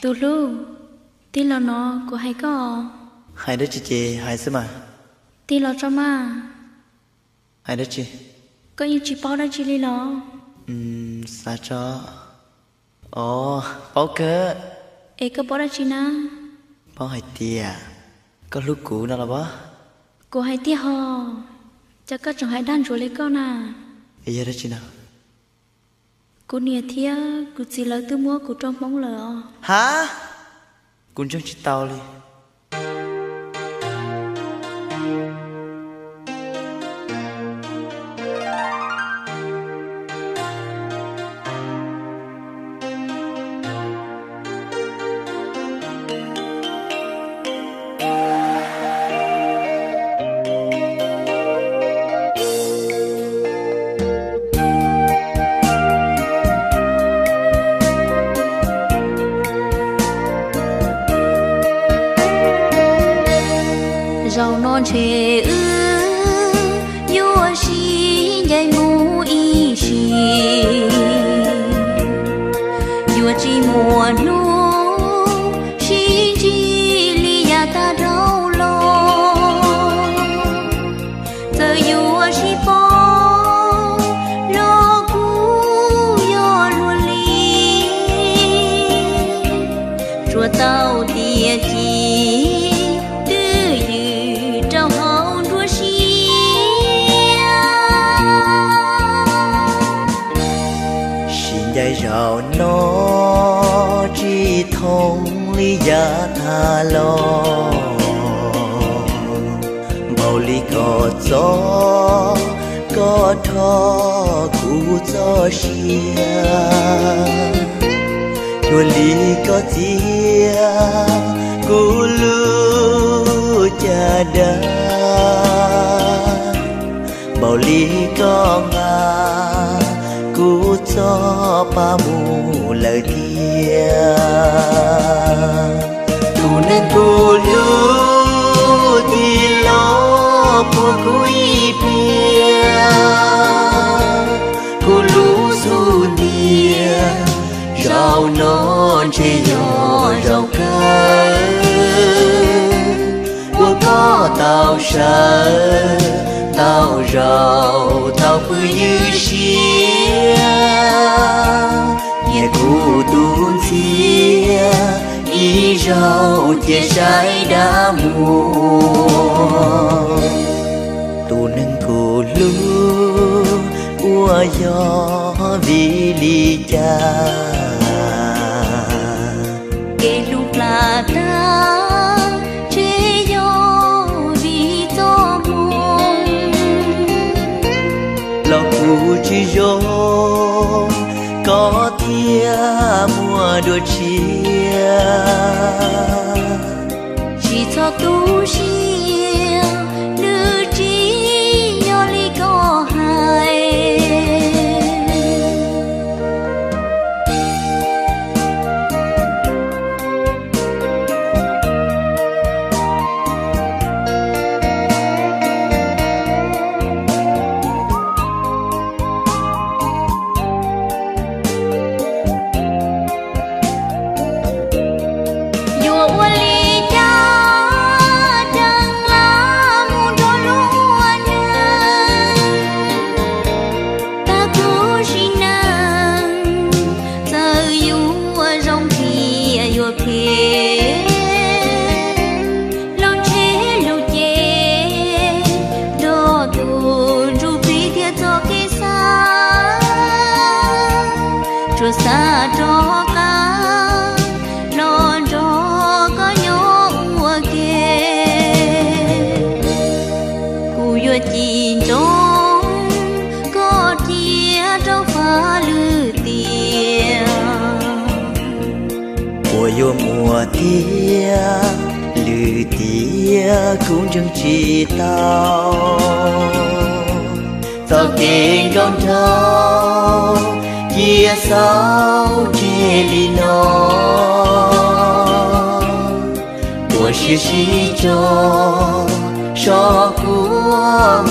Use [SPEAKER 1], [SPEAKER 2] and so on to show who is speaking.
[SPEAKER 1] Tu lu, tí lo nó của hai có.
[SPEAKER 2] Hai đứa chị hai xí mà.
[SPEAKER 1] Tí lo cho mà.
[SPEAKER 2] Hai đứa chị.
[SPEAKER 1] Có như chị bao đó chị đi lo.
[SPEAKER 2] Sao cho. Ồ, bao cơ.
[SPEAKER 1] Ê có bao đó chị na.
[SPEAKER 2] Bao hai tia. Có lúc cũ nào là bao.
[SPEAKER 1] Của hai tia hò. Chắc có trong hai đàn rồi lấy con à.
[SPEAKER 2] Bây giờ đó chị nào.
[SPEAKER 1] Cô nia thia, cô chỉ lời tư mua cô trong bóng lỡ.
[SPEAKER 2] Hả? Cũng trong chị tao đi.
[SPEAKER 1] Rau non chè vua xí nhảy ngủ y xí vua chỉ mùa nu xí chỉ li ya ta đâu lo giờ vua xí po lo cú yo luôn li chùa tao tia chi
[SPEAKER 2] dạy rào nó chỉ thông lý giá tha lo bầu lý có gió có thọ cụ gió xia chùa lý có chia cụ lưu cha đá bầu lý có ngà cụ cho ba mù lời tia tu nên cụ lưu thì lo của cụ y bia cụ lưu du nia rau non chê nhỏ rau cá của có tao sa tao rau tao cứ như xia nhẹ cụ tuôn xia y rau chia trái đã mùa tu nâng cụ lưu ua gió vì ly cha
[SPEAKER 1] kể lúc là ta
[SPEAKER 2] cụ chỉ gió có tia mùa đua chia
[SPEAKER 1] chỉ cho tu chia nữ chỉ nhỏ ly có hai xa cho ca non cho có nhớ ua kê cụ yo chín trong có chia trong pha lư tia
[SPEAKER 2] mùa yo mùa tia lư tia cũng chẳng chỉ tao tao tiếng con trâu chia sao chia ly nó của xí xí cho của